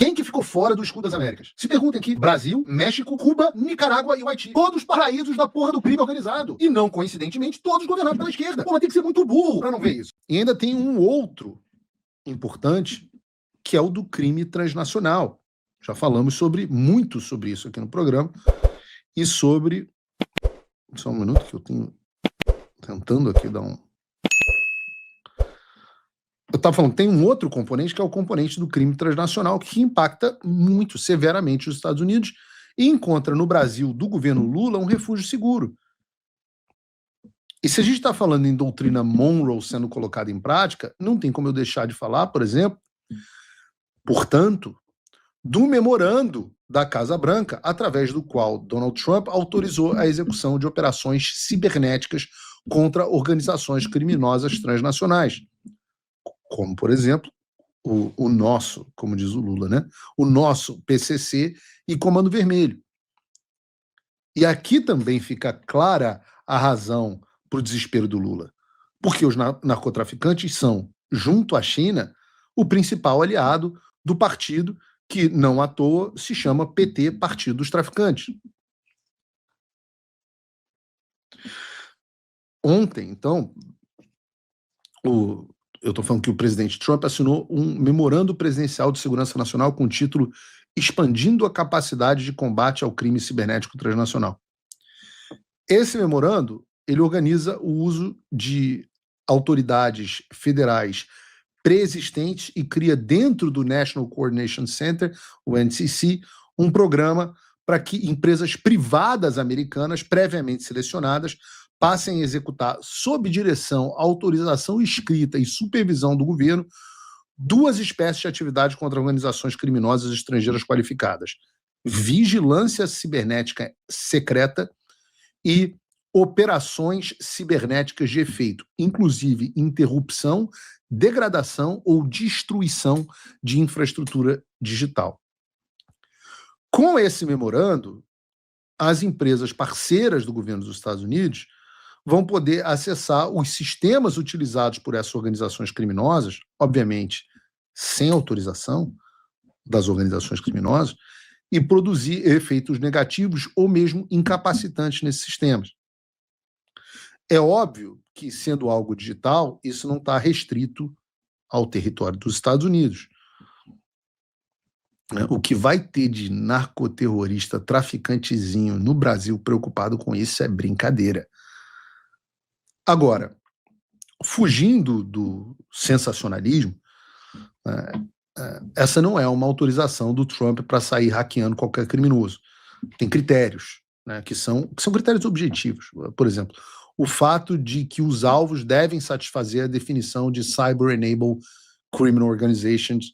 Quem que ficou fora do escudo das Américas? Se perguntem aqui: Brasil, México, Cuba, Nicarágua e o Haiti. Todos paraísos da porra do crime organizado. E não, coincidentemente, todos governados pela esquerda. Pô, mas tem que ser muito burro pra não ver isso. E ainda tem um outro importante, que é o do crime transnacional. Já falamos muito sobre isso aqui no programa. E sobre... Só um minuto que eu tenho... Tentando aqui dar um... Eu estava falando que tem um outro componente, que é o componente do crime transnacional, que impacta muito severamente os Estados Unidos e encontra no Brasil, do governo Lula, um refúgio seguro. E se a gente está falando em doutrina Monroe sendo colocada em prática, não tem como eu deixar de falar, por exemplo, portanto, do memorando da Casa Branca, através do qual Donald Trump autorizou a execução de operações cibernéticas contra organizações criminosas transnacionais. Como, por exemplo, o nosso, como diz o Lula, né? O nosso PCC e Comando Vermelho. E aqui também fica clara a razão para o desespero do Lula. Porque os narcotraficantes são, junto à China, o principal aliado do partido que, não à toa, se chama PT, Partido dos Traficantes. Ontem, então, eu estou falando que o presidente Trump assinou um memorando presidencial de segurança nacional com o título Expandindo a capacidade de combate ao crime cibernético transnacional. Esse memorando, ele organiza o uso de autoridades federais pré-existentes e cria dentro do National Coordination Center, o NCC, um programa para que empresas privadas americanas previamente selecionadas passem a executar, sob direção, autorização escrita e supervisão do governo, 2 espécies de atividade contra organizações criminosas estrangeiras qualificadas: vigilância cibernética secreta e operações cibernéticas de efeito, inclusive interrupção, degradação ou destruição de infraestrutura digital. Com esse memorando, as empresas parceiras do governo dos Estados Unidos vão poder acessar os sistemas utilizados por essas organizações criminosas, obviamente sem autorização das organizações criminosas, e produzir efeitos negativos ou mesmo incapacitantes nesses sistemas. É óbvio que, sendo algo digital, isso não está restrito ao território dos Estados Unidos. O que vai ter de narcoterrorista traficantezinho no Brasil preocupado com isso é brincadeira. Agora, fugindo do sensacionalismo, essa não é uma autorização do Trump para sair hackeando qualquer criminoso. Tem critérios, né, que são critérios objetivos. Por exemplo, o fato de que os alvos devem satisfazer a definição de Cyber-Enabled Criminal Organizations,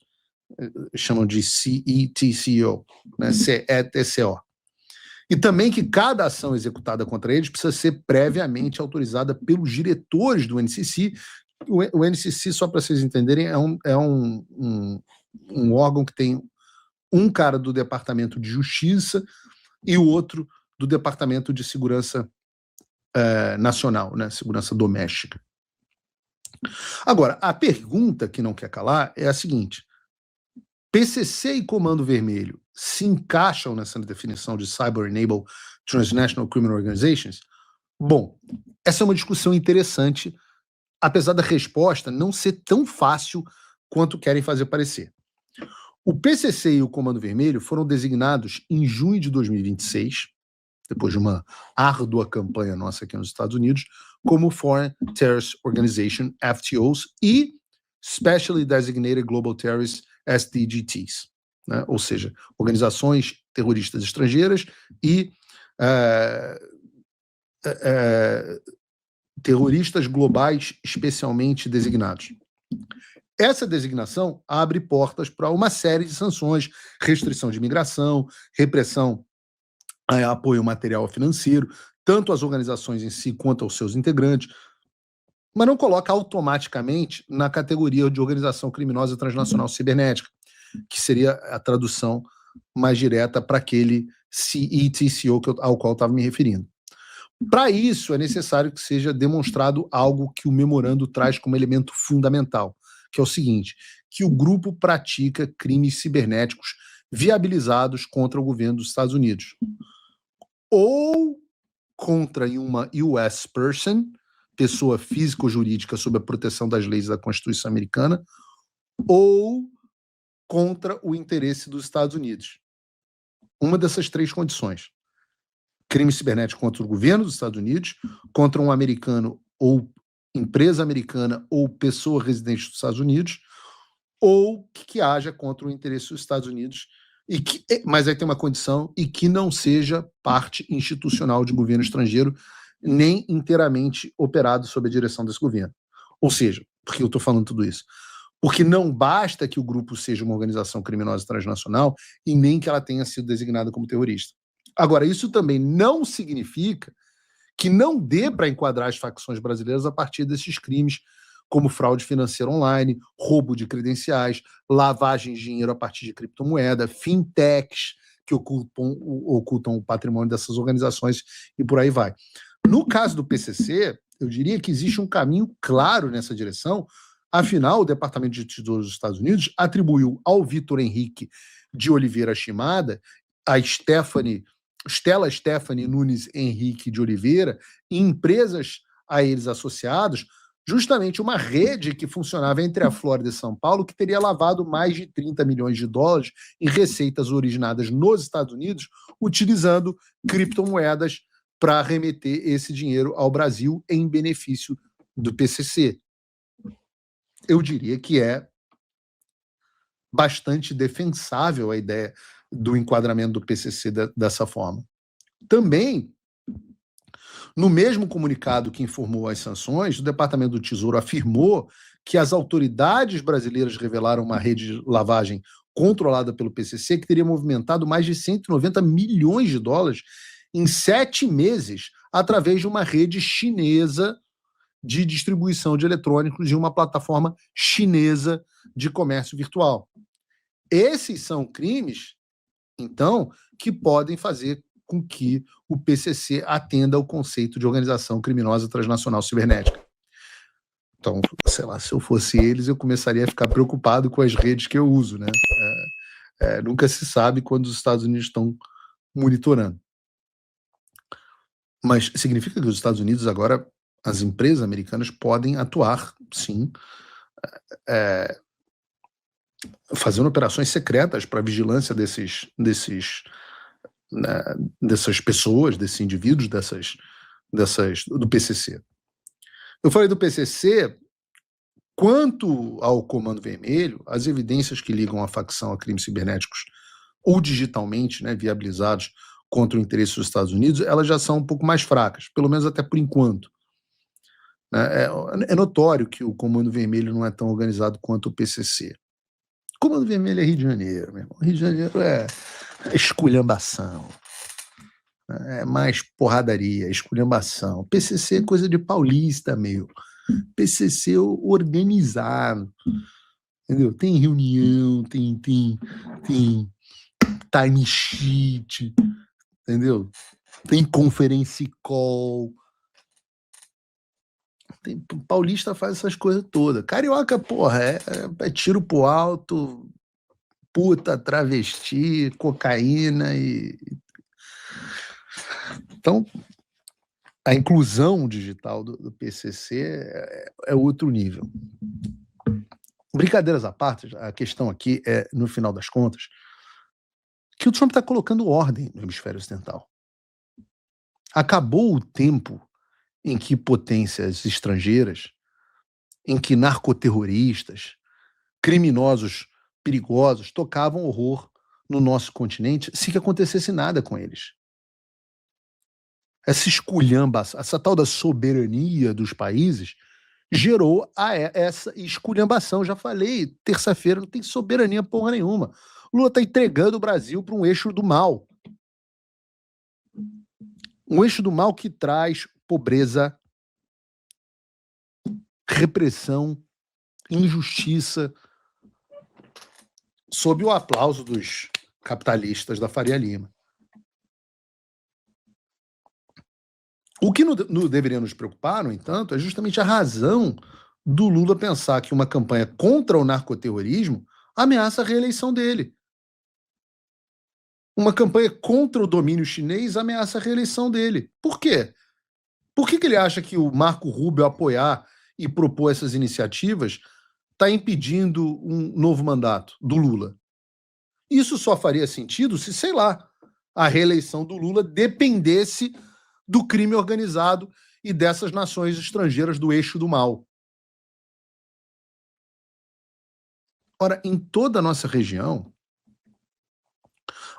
chamam de CETCO, né, CETCO. E também que cada ação executada contra eles precisa ser previamente autorizada pelos diretores do NCC. O NCC, só para vocês entenderem, é um órgão que tem um cara do Departamento de Justiça e o outro do Departamento de Segurança Nacional, né, Segurança Doméstica. Agora, a pergunta que não quer calar é a seguinte: PCC e Comando Vermelho se encaixam nessa definição de Cyber-Enabled Transnational Criminal Organizations? Bom, essa é uma discussão interessante, apesar da resposta não ser tão fácil quanto querem fazer parecer. O PCC e o Comando Vermelho foram designados em junho de 2026, depois de uma árdua campanha nossa aqui nos Estados Unidos, como Foreign Terrorist Organization, FTOs, e Specially Designated Global Terrorist, SDGTs, né? Ou seja, organizações terroristas estrangeiras e terroristas globais especialmente designados. Essa designação abre portas para uma série de sanções, restrição de imigração, repressão a apoio material financeiro, tanto às organizações em si quanto aos seus integrantes, mas não coloca automaticamente na categoria de organização criminosa transnacional cibernética, que seria a tradução mais direta para aquele CETCO ao qual eu estava me referindo. Para isso, é necessário que seja demonstrado algo que o memorando traz como elemento fundamental, que é o seguinte, que o grupo pratica crimes cibernéticos viabilizados contra o governo dos Estados Unidos. Ou contra uma US person, pessoa física ou jurídica sob a proteção das leis da Constituição americana, ou contra o interesse dos Estados Unidos. Uma dessas três condições. Crime cibernético contra o governo dos Estados Unidos, contra um americano ou empresa americana ou pessoa residente dos Estados Unidos, ou que haja contra o interesse dos Estados Unidos, mas aí tem uma condição, e que não seja parte institucional de governo estrangeiro, nem inteiramente operado sob a direção desse governo. Ou seja, por que eu estou falando tudo isso? Porque não basta que o grupo seja uma organização criminosa transnacional e nem que ela tenha sido designada como terrorista. Agora, isso também não significa que não dê para enquadrar as facções brasileiras a partir desses crimes, como fraude financeira online, roubo de credenciais, lavagem de dinheiro a partir de criptomoeda, fintechs que ocultam o patrimônio dessas organizações e por aí vai. No caso do PCC, eu diria que existe um caminho claro nessa direção. Afinal, o Departamento de Tesouro dos Estados Unidos atribuiu ao Vitor Henrique de Oliveira Shimada, a Stella Stephanie Nunes Henrique de Oliveira e empresas a eles associados, justamente uma rede que funcionava entre a Flórida e São Paulo, que teria lavado mais de 30 milhões de dólares em receitas originadas nos Estados Unidos, utilizando criptomoedas para remeter esse dinheiro ao Brasil em benefício do PCC. Eu diria que é bastante defensável a ideia do enquadramento do PCC dessa forma. Também, no mesmo comunicado que informou as sanções, o Departamento do Tesouro afirmou que as autoridades brasileiras revelaram uma rede de lavagem controlada pelo PCC que teria movimentado mais de 190 milhões de dólares em 7 meses através de uma rede chinesa de distribuição de eletrônicos e uma plataforma chinesa de comércio virtual. Esses são crimes, então, que podem fazer com que o PCC atenda ao conceito de organização criminosa transnacional cibernética. Então, sei lá, se eu fosse eles, eu começaria a ficar preocupado com as redes que eu uso, né? Nunca se sabe quando os Estados Unidos estão monitorando. Mas significa que os Estados Unidos agora, as empresas americanas podem atuar, sim, fazendo operações secretas para a vigilância dessas pessoas, desses indivíduos, do PCC. Eu falei do PCC. Quanto ao Comando Vermelho, as evidências que ligam a facção a crimes cibernéticos ou digitalmente, né, viabilizados contra o interesse dos Estados Unidos, elas já são um pouco mais fracas, pelo menos até por enquanto. É notório que o Comando Vermelho não é tão organizado quanto o PCC. O Comando Vermelho é Rio de Janeiro, meu irmão. Rio de Janeiro é esculhambação, é mais porradaria, esculhambação. PCC é coisa de paulista, meu. PCC organizado, entendeu? Tem reunião, tem time sheet, entendeu? Tem conference call. Paulista faz essas coisas todas. Carioca, porra, é tiro pro alto, puta, travesti, cocaína e... Então, a inclusão digital do PCC é outro nível. Brincadeiras à parte, a questão aqui é, no final das contas, que o Trump está colocando ordem no hemisfério ocidental. Acabou o tempo em que potências estrangeiras, em que narcoterroristas, criminosos perigosos tocavam horror no nosso continente sem que acontecesse nada com eles. Essa esculhambação, essa tal da soberania dos países gerou essa esculhambação. Já falei, terça-feira não tem soberania porra nenhuma. Lula está entregando o Brasil para um eixo do mal. Um eixo do mal que traz pobreza, repressão, injustiça, sob o aplauso dos capitalistas da Faria Lima. O que não deveria nos preocupar, no entanto, é justamente a razão do Lula pensar que uma campanha contra o narcoterrorismo ameaça a reeleição dele. Uma campanha contra o domínio chinês ameaça a reeleição dele. Por quê? Por que ele acha que o Marco Rubio apoiar e propor essas iniciativas está impedindo um novo mandato do Lula? Isso só faria sentido se, sei lá, a reeleição do Lula dependesse do crime organizado e dessas nações estrangeiras do eixo do mal. Ora, em toda a nossa região,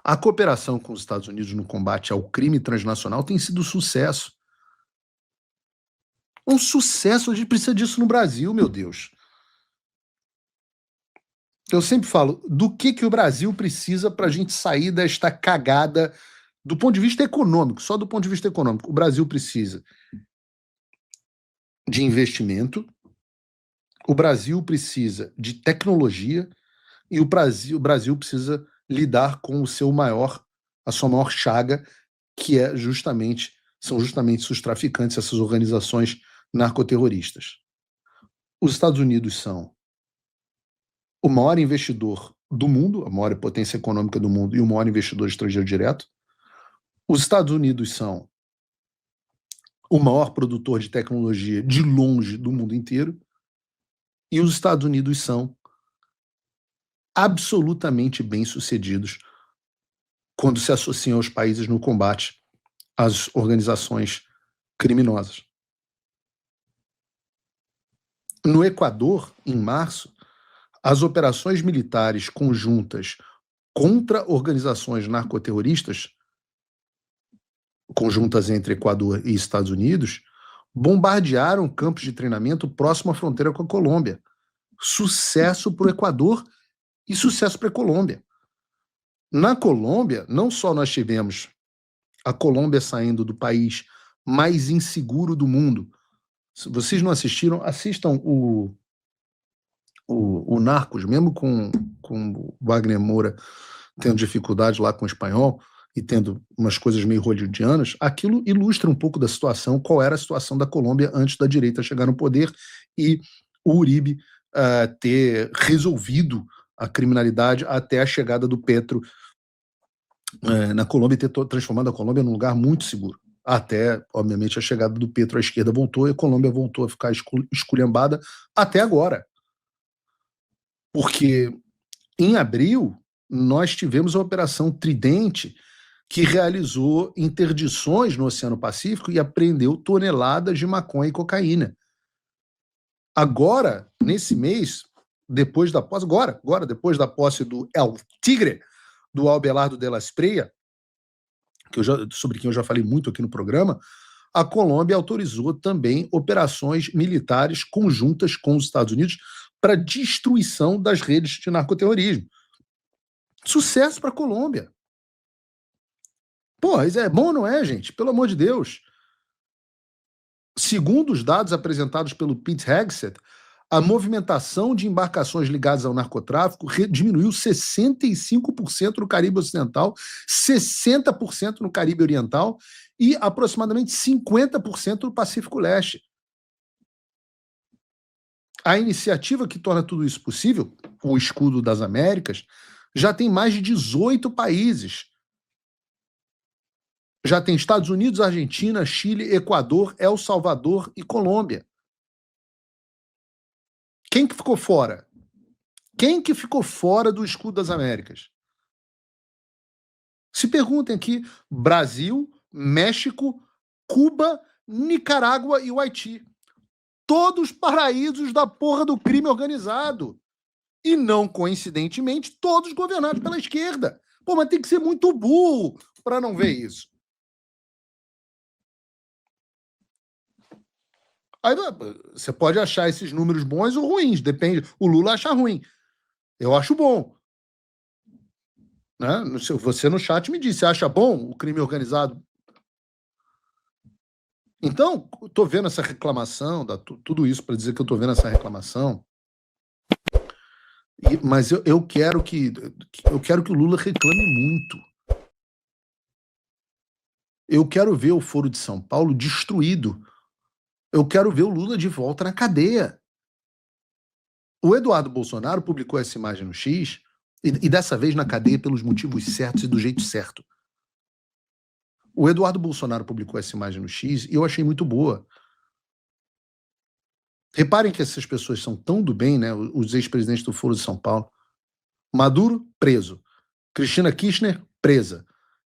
a cooperação com os Estados Unidos no combate ao crime transnacional tem sido um sucesso. Um sucesso, a gente precisa disso no Brasil, meu Deus. Eu sempre falo, do que o Brasil precisa para a gente sair desta cagada do ponto de vista econômico, só do ponto de vista econômico. O Brasil precisa de investimento, o Brasil precisa de tecnologia e o Brasil precisa lidar com a sua maior chaga, que são justamente os traficantes, essas organizações narcoterroristas. Os Estados Unidos são o maior investidor do mundo, a maior potência econômica do mundo e o maior investidor estrangeiro direto. Os Estados Unidos são o maior produtor de tecnologia de longe do mundo inteiro. E os Estados Unidos são absolutamente bem-sucedidos quando se associam aos países no combate às organizações criminosas. No Equador, em março, as operações militares conjuntas contra organizações narcoterroristas, conjuntas entre Equador e Estados Unidos, bombardearam campos de treinamento próximo à fronteira com a Colômbia. Sucesso para o Equador e sucesso para a Colômbia. Na Colômbia, não só nós tivemos a Colômbia saindo do país mais inseguro do mundo. Se vocês não assistiram, assistam o Narcos, mesmo com o Wagner Moura tendo dificuldade lá com o espanhol e tendo umas coisas meio hollywoodianas, aquilo ilustra um pouco da situação, qual era a situação da Colômbia antes da direita chegar no poder e o Uribe ter resolvido a criminalidade até a chegada do Petro na Colômbia e ter transformado a Colômbia num lugar muito seguro. Até, obviamente, a chegada do Petro à esquerda voltou e a Colômbia voltou a ficar esculhambada até agora. Porque em abril nós tivemos a Operação Tridente, que realizou interdições no Oceano Pacífico e apreendeu toneladas de maconha e cocaína. Agora, nesse mês, depois da posse do El Tigre, do Abelardo de la Espriella, sobre quem eu já falei muito aqui no programa, a Colômbia autorizou também operações militares conjuntas com os Estados Unidos para destruição das redes de narcoterrorismo. Sucesso para a Colômbia. Pô, isso é bom, não é, gente? Pelo amor de Deus. Segundo os dados apresentados pelo Pete Hegseth, a movimentação de embarcações ligadas ao narcotráfico diminuiu 65% no Caribe Ocidental, 60% no Caribe Oriental e aproximadamente 50% no Pacífico Leste. A iniciativa que torna tudo isso possível, o Escudo das Américas, já tem mais de 18 países. Já tem Estados Unidos, Argentina, Chile, Equador, El Salvador e Colômbia. Quem que ficou fora? Quem que ficou fora do Escudo das Américas? Se perguntem aqui: Brasil, México, Cuba, Nicarágua e o Haiti. Todos paraísos da porra do crime organizado. E não coincidentemente, todos governados pela esquerda. Pô, mas tem que ser muito burro para não ver isso. Aí você pode achar esses números bons ou ruins, depende. O Lula acha ruim. Eu acho bom. Né? Você no chat me disse, você acha bom o crime organizado? Então, estou vendo essa reclamação, tudo isso para dizer que eu estou vendo essa reclamação, mas eu quero que o Lula reclame muito. Eu quero ver o Foro de São Paulo destruído. Eu quero ver o Lula de volta na cadeia. O Eduardo Bolsonaro publicou essa imagem no X e dessa vez na cadeia pelos motivos certos e do jeito certo. O Eduardo Bolsonaro publicou essa imagem no X e eu achei muito boa. Reparem que essas pessoas são tão do bem, né? Os ex-presidentes do Foro de São Paulo. Maduro, preso. Cristina Kirchner, presa.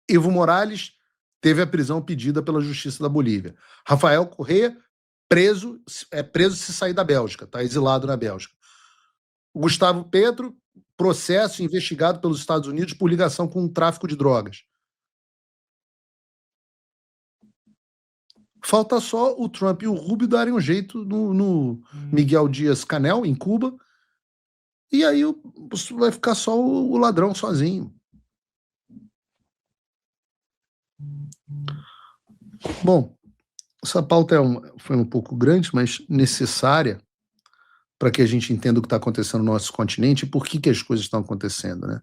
Evo Morales teve a prisão pedida pela Justiça da Bolívia. Rafael Correa, preso se sair da Bélgica, está exilado na Bélgica. Gustavo Petro, processo investigado pelos Estados Unidos por ligação com o tráfico de drogas. Falta só o Trump e o Rubio darem um jeito no Miguel Dias-Canel, em Cuba, e aí vai ficar só o ladrão sozinho. Bom, essa pauta foi um pouco grande, mas necessária para que a gente entenda o que está acontecendo no nosso continente e por que as coisas estão acontecendo, né?